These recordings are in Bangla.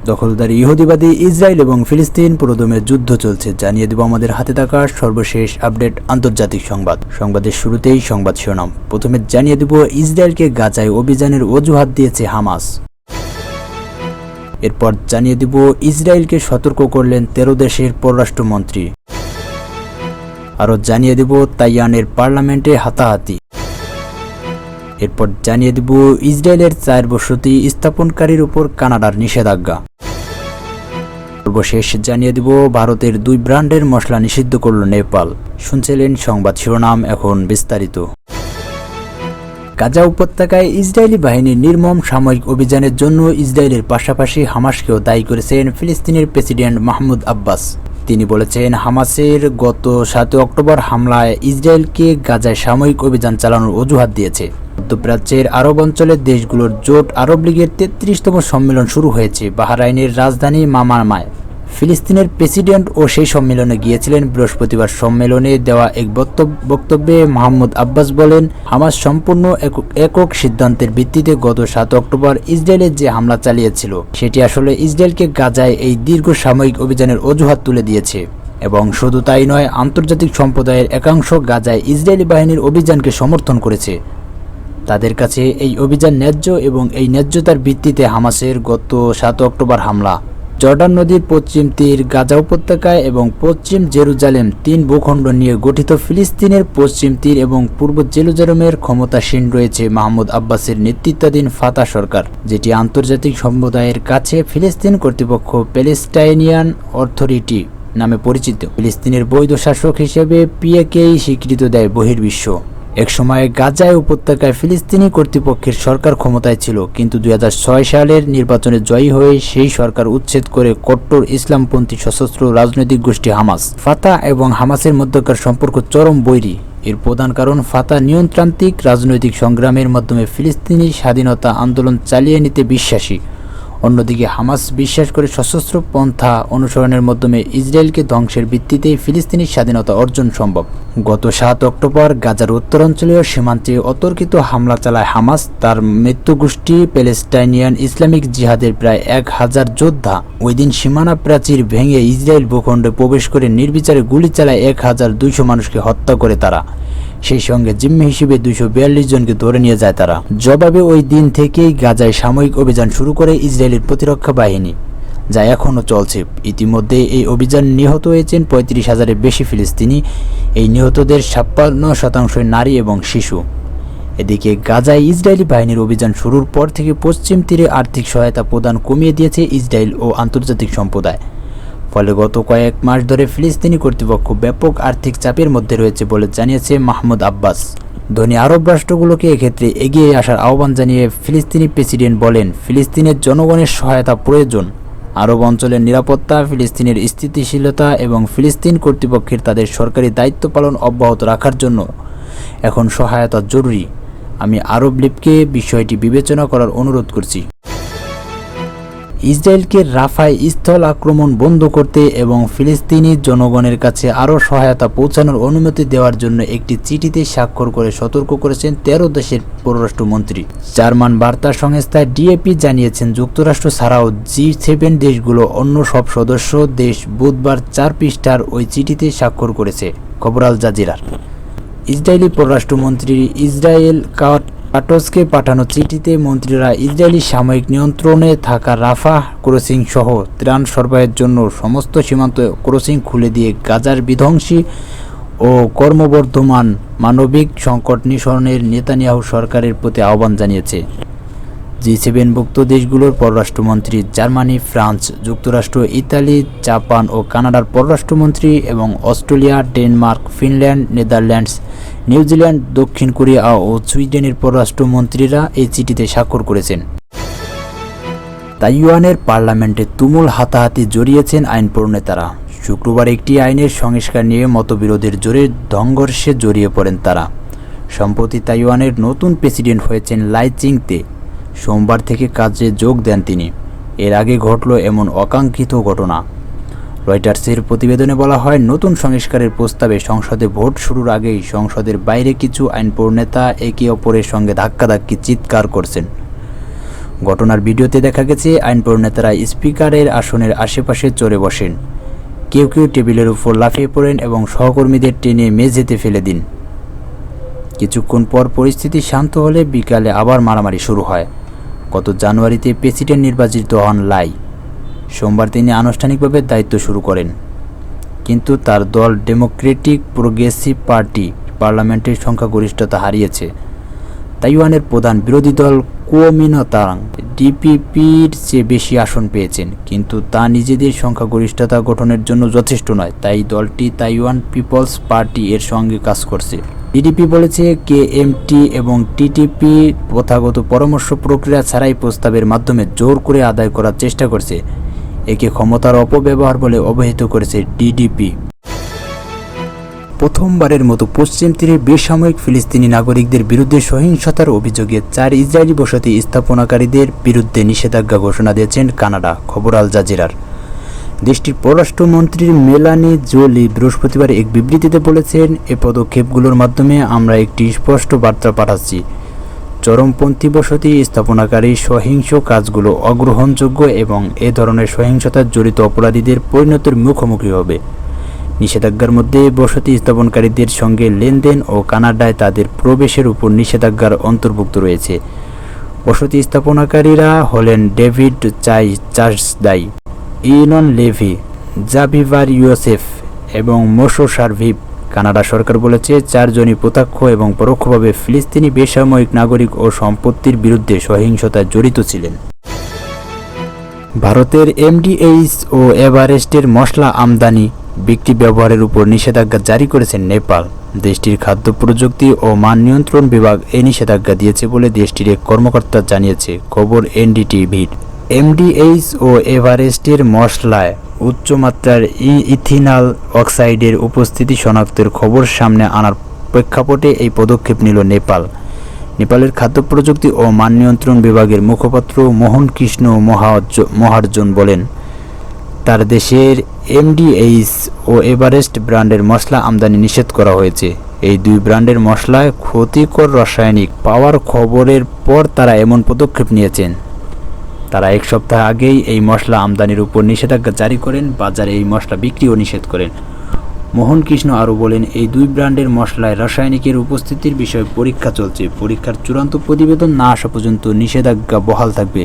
দখলদারি ইহুদিবাদী ইসরায়েল এবং ফিলিস্তিন পুরোদমে যুদ্ধ চলছে, জানিয়ে দেব আমাদের হাতে থাকা সর্বশেষ আপডেট আন্তর্জাতিক সংবাদ। সংবাদের শুরুতেই সংবাদ শিরোনাম। প্রথমে জানিয়ে দেব ইসরায়েলকে গাজায় অভিযানের অজুহাত দিয়েছে হামাস। এরপর জানিয়ে দেব ইসরায়েলকে সতর্ক করলেন 13 দেশের পররাষ্ট্রমন্ত্রী। আরও জানিয়ে দেব তাইওয়ানের পার্লামেন্টে হাতাহাতি। এরপর জানিয়ে দেব ইসরায়েলের 4 বসতি স্থাপনকারীর উপর কানাডার নিষেধাজ্ঞা। সর্বশেষ জানিয়ে দেব ভারতের 2 ব্র্যান্ডের মশলা নিষিদ্ধ করল নেপাল। শুনছিলেন সংবাদ শিরোনাম, এখন বিস্তারিত। গাজা উপত্যকায় ইসরায়েলি বাহিনীর নির্মম সামরিক অভিযানের জন্য ইসরায়েলের পাশাপাশি হামাসকেও দায়ী করেছেন ফিলিস্তিনের প্রেসিডেন্ট মাহমুদ আব্বাস। তিনি বলেছেন, হামাসের গত 7 অক্টোবর হামলায় ইসরায়েলকে গাজায় সামরিক অভিযান চালানোর অজুহাত দিয়েছে। মধ্যপ্রাচ্যের আরব অঞ্চলের দেশগুলোর জোট আরব লীগের 33তম সম্মেলন শুরু হয়েছে বাহরাইনের রাজধানী মানামায়। ফিলিস্তিনের প্রেসিডেন্ট ও সেই সম্মেলনে গিয়েছিলেন। বৃহস্পতিবার সম্মেলনে দেওয়া এক বক্তব্যে মাহমুদ আব্বাস বলেন, হামাস সম্পূর্ণ একক সিদ্ধান্তের ভিত্তিতে গত 7 অক্টোবর ইসরায়েলের যে হামলা চালিয়েছিল সেটি আসলে ইসরায়েলকে গাজায় এই দীর্ঘ সামরিক অভিযানের অজুহাত তুলে দিয়েছে। এবং শুধু তাই নয়, আন্তর্জাতিক সম্প্রদায়ের একাংশ গাজায় ইসরায়েলি বাহিনীর অভিযানকে সমর্থন করেছে। তাদের কাছে এই অভিযান ন্যায্য এবং এই ন্যায্যতার ভিত্তিতে হামাসের গত 7 অক্টোবর হামলা জর্ডান নদীর পশ্চিম তীর, গাজা উপত্যকায় এবং পশ্চিম জেরুজালেম 3 ভূখণ্ড নিয়ে গঠিত ফিলিস্তিনের পশ্চিম তীর এবং পূর্ব জেরুজালেমের ক্ষমতাসীন রয়েছে মাহমুদ আব্বাসের নেতৃত্বাধীন ফাতাহ সরকার, যেটি আন্তর্জাতিক সম্প্রদায়ের কাছে ফিলিস্তিন কর্তৃপক্ষ প্যালেস্টাইনিয়ান অথরিটি নামে পরিচিত। ফিলিস্তিনের বৈধ শাসক হিসেবে পিএকেই স্বীকৃতি দেয় বহির্বিশ্ব। একসময় গাজায় উপত্যকায় ফিলিস্তিনি কর্তৃপক্ষের সরকার ক্ষমতায় ছিল, কিন্তু 2006 সালের নির্বাচনে জয়ী হয়ে সেই সরকার উচ্ছেদ করে কট্টর ইসলামপন্থী সশস্ত্র রাজনৈতিক গোষ্ঠী হামাস। ফাতাহ এবং হামাসের মধ্যকার সম্পর্ক চরম বৈরী। এর প্রধান কারণ ফাতাহ নিয়ন্ত্রান্তিক রাজনৈতিক সংগ্রামের মাধ্যমে ফিলিস্তিনি স্বাধীনতা আন্দোলন চালিয়ে নিতে বিশ্বাসী। অন্যদিকে হামাস বিশ্বাস করে সশস্ত্র পন্থা অনুসরণের মাধ্যমে ইসরায়েলকে ধ্বংসের ভিত্তিতেই ফিলিস্তিনি স্বাধীনতা অর্জন সম্ভব। গত 7 অক্টোবর গাজার উত্তরাঞ্চলীয় সীমান্তে অতর্কিত হামলা চালায় হামাস। তার মৃত্যুগোষ্ঠী প্যালেস্টাইনিয়ান ইসলামিক জিহাদের প্রায় 1000 যোদ্ধা ওই দিন সীমানা প্রাচীর ভেঙে ইসরায়েল ভূখণ্ডে প্রবেশ করে নির্বিচারে গুলি চালায় 1200 মানুষকে হত্যা করে তারা। সেই সঙ্গে জিম্মি হিসেবে 242 জনকে ধরে নিয়ে যায় তারা। জবাবে ওই দিন থেকেই গাজায় সামরিক অভিযান শুরু করে ইসরায়েলের প্রতিরক্ষা বাহিনী, যা এখনও চলছে। ইতিমধ্যে এই অভিযানে নিহত হয়েছেন 35,000-এর বেশি ফিলিস্তিনি। এই নিহতদের 56% নারী এবং শিশু। এদিকে গাজায় ইসরায়েলি বাহিনীর অভিযান শুরুর পর থেকে পশ্চিম তীরে আর্থিক সহায়তা প্রদান কমিয়ে দিয়েছে ইসরায়েল ও আন্তর্জাতিক সম্প্রদায়। ফলে গত কয়েক মাস ধরে ফিলিস্তিনি কর্তৃপক্ষ ব্যাপক আর্থিক চাপের মধ্যে রয়েছে বলে জানিয়েছে মাহমুদ আব্বাস। ধনী আরব রাষ্ট্রগুলোকে এক্ষেত্রে এগিয়ে আসার আহ্বান জানিয়ে ফিলিস্তিনি প্রেসিডেন্ট বলেন, ফিলিস্তিনের জনগণের সহায়তা প্রয়োজন। আরব অঞ্চলের নিরাপত্তা, ফিলিস্তিনের স্থিতিশীলতা এবং ফিলিস্তিন কর্তৃপক্ষের তাদের সরকারি দায়িত্ব পালন অব্যাহত রাখার জন্য এখন সহায়তা জরুরি। আমি আরব লীগকে বিষয়টি বিবেচনা করার অনুরোধ করছি। ইসরায়েলকে রাফায় স্থল আক্রমণ বন্ধ করতে এবং ফিলিস্তিনি জনগণের কাছে আরও সহায়তা পৌঁছানোর অনুমতি দেওয়ার জন্য একটি চিঠিতে স্বাক্ষর করে সতর্ক করেছেন 13 দেশের পররাষ্ট্রমন্ত্রী। জার্মান বার্তা সংস্থা ডিএপি জানিয়েছেন, যুক্তরাষ্ট্র ছাড়াও G7 দেশগুলো অন্য সব সদস্য দেশ বুধবার 4 পৃষ্ঠার ওই চিঠিতে স্বাক্ষর করেছে। খবর আল জাজিরার। ইসরায়েলি পররাষ্ট্রমন্ত্রী ইসরায়েল কাটসকে পাঠানো চিঠিতে মন্ত্রীরা ইসরায়েলি সাময়িক নিয়ন্ত্রণে থাকা রাফাহ ক্রসিং সহ ত্রাণ সরবরাহের জন্য সমস্ত সীমান্ত ক্রসিং খুলে দিয়ে গাজার বিধ্বংসী ও ক্রমবর্ধমান মানবিক সংকট নিরসনের নেতানিয়াহু সরকারের প্রতি আহ্বান জানিয়েছে। G7ভুক্ত দেশগুলোর পররাষ্ট্রমন্ত্রী জার্মানি, ফ্রান্স, যুক্তরাষ্ট্র, ইতালি, জাপান ও কানাডার পররাষ্ট্রমন্ত্রী এবং Australia, Denmark, Finland, Netherlands, New Zealand, দক্ষিণ কোরিয়া ও সুইডেনের পররাষ্ট্রমন্ত্রীরা এই চিঠিতে স্বাক্ষর করেছেন। তাইওয়ানের পার্লামেন্টে তুমুল হাতাহাতি জড়িয়েছেন আইন প্রণেতারা। শুক্রবার একটি আইনের সংস্কার নিয়ে মতবিরোধের জোরে সংঘর্ষে জড়িয়ে পড়েন তারা। সম্প্রতি তাইওয়ানের নতুন প্রেসিডেন্ট হয়েছেন লাই চিং-তে। সোমবার থেকে কাজে যোগ দেন তিনি। এর আগে ঘটল এমন অকাঙ্ক্ষিত ঘটনা। রয়টার্সের প্রতিবেদনে বলা হয়, নতুন সংস্কারের প্রস্তাবে সংসদে ভোট শুরুর আগেই সংসদের বাইরে কিছু আইন প্রণেতা একে অপরের সঙ্গে ধাক্কাধাক্কি চিৎকার করছেন। ঘটনার ভিডিওতে দেখা গেছে আইন প্রণেতারা স্পিকারের আসনের আশেপাশে চড়ে বসেন, কেউ কেউ টেবিলের উপর লাফিয়ে পড়েন এবং সহকর্মীদের টেনে মেঝেতে ফেলে দিন। কিছুক্ষণ পর পরিস্থিতি শান্ত হলে বিকালে আবার মারামারি শুরু হয়। গত জানুয়ারিতে প্রেসিডেন্ট নির্বাচিত হন লাই। সোমবার তিনি আনুষ্ঠানিকভাবে দায়িত্ব শুরু করেন, কিন্তু তার দল ডেমোক্রেটিক প্রোগ্রেসিভ পার্টি পার্লামেন্টের সংখ্যাগরিষ্ঠতা হারিয়েছে। তাইওয়ানের প্রধান বিরোধী দল কুওমিনতাং ডিপিপির চেয়ে বেশি আসন পেয়েছেন, কিন্তু তা নিজেদের সংখ্যাগরিষ্ঠতা গঠনের জন্য যথেষ্ট নয়। তাই দলটি তাইওয়ান পিপলস পার্টি এর সঙ্গে কাজ করছে। ডিডিপি বলেছে কেএমটি এবং টিটিপি প্রথাগত পরামর্শ প্রক্রিয়া ছাড়াই প্রস্তাবের মাধ্যমে জোর করে আদায় করার চেষ্টা করছে। একে ক্ষমতার অপব্যবহার বলে অভিহিত করেছে ডিডিপি। প্রথমবারের মতো পশ্চিম তীরে বেসামরিক ফিলিস্তিনি নাগরিকদের বিরুদ্ধে সহিংসতার অভিযোগে 4 ইসরায়েলি বসতি স্থাপনাকারীদের বিরুদ্ধে নিষেধাজ্ঞা ঘোষণা দিয়েছেন কানাডা। খবর আল জাজিরার। দেশটির পররাষ্ট্রমন্ত্রী মেলানি জোলি বৃহস্পতিবার এক বিবৃতিতে বলেছেন, এ পদক্ষেপগুলোর মাধ্যমে আমরা একটি স্পষ্ট বার্তা পাঠাচ্ছি। চরমপন্থী বসতি স্থাপনাকারী সহিংস কাজগুলো অগ্রহণযোগ্য এবং এ ধরনের সহিংসতায় জড়িত অপরাধীদের পরিণতির মুখোমুখি হবে। নিষেধাজ্ঞার মধ্যে বসতি স্থাপনকারীদের সঙ্গে লেনদেন ও কানাডায় তাদের প্রবেশের উপর নিষেধাজ্ঞার অন্তর্ভুক্ত রয়েছে। বসতি স্থাপনাকারীরা হলেন ডেভিড চার্চদাই, ইনন লেভি, জাভিভার ইউসেফ এবং মোশো শারভিভ। কানাডা সরকার বলেছে 4 জনই প্রত্যক্ষ এবং পরোক্ষভাবে ফিলিস্তিনি বেসামরিক নাগরিক ও সম্পত্তির বিরুদ্ধে সহিংসতায় জড়িত ছিলেন। ভারতের এমডিএইচ ও এভারেস্টের মশলা আমদানি বিক্রি ব্যবহারের উপর নিষেধাজ্ঞা জারি করেছে নেপাল। দেশটির খাদ্য প্রযুক্তি ও মান নিয়ন্ত্রণ বিভাগ এই নিষেধাজ্ঞা দিয়েছে বলে দেশটির এক কর্মকর্তা জানিয়েছে। খবর এনডিটিভির। এমডিএইচ ও এভারেস্টের মশলায় উচ্চমাত্রার ইথিনাল অক্সাইডের উপস্থিতি শনাক্তের খবর সামনে আনার প্রেক্ষাপটে এই পদক্ষেপ নিল নেপাল। নেপালের খাদ্য প্রযুক্তি ও মান নিয়ন্ত্রণ বিভাগের মুখপাত্র মোহন কৃষ্ণ মহার্জন বলেন, তার দেশের এমডিএইচ ও এভারেস্ট ব্র্যান্ডের মশলা আমদানি নিষেধ করা হয়েছে। এই 2 ব্র্যান্ডের মশলায় ক্ষতিকর রাসায়নিক পাওয়ার খবরের পর তারা এমন পদক্ষেপ নিয়েছেন। তারা 1 সপ্তাহ আগেই এই মশলা আমদানির উপর নিষেধাজ্ঞা জারি করেন, বাজারে এই মশলা বিক্রিও নিষেধ করেন। মোহন কৃষ্ণ আরও বলেন, এই 2 ব্র্যান্ডের মশলায় রাসায়নিকের উপস্থিতির বিষয়ে পরীক্ষা চলছে। পরীক্ষার চূড়ান্ত প্রতিবেদন না আসা পর্যন্ত নিষেধাজ্ঞা বহাল থাকবে।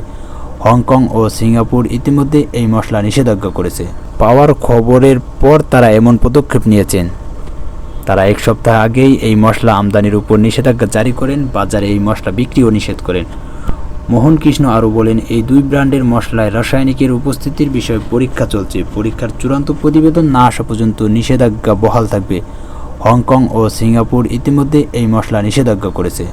হংকং ও সিঙ্গাপুর ইতিমধ্যে এই মশলা নিষেধাজ্ঞা করেছে। পাওয়ার খবরের পর তারা এমন পদক্ষেপ নিয়েছেন। তারা 1 সপ্তাহ আগেই এই মশলা আমদানির উপর নিষেধাজ্ঞা জারি করেন, বাজারে এই মশলা বিক্রিও নিষেধ করেন। মোহন কৃষ্ণ আরও বলেন, এই 2 ব্র্যান্ডের মশলায় রাসায়নিকের উপস্থিতির বিষয়ে পরীক্ষা চলছে। পরীক্ষার চূড়ান্ত প্রতিবেদন না আসা পর্যন্ত নিষেধাজ্ঞা বহাল থাকবে। হংকং ও সিঙ্গাপুর ইতিমধ্যে এই মশলা নিষেধাজ্ঞা করেছে।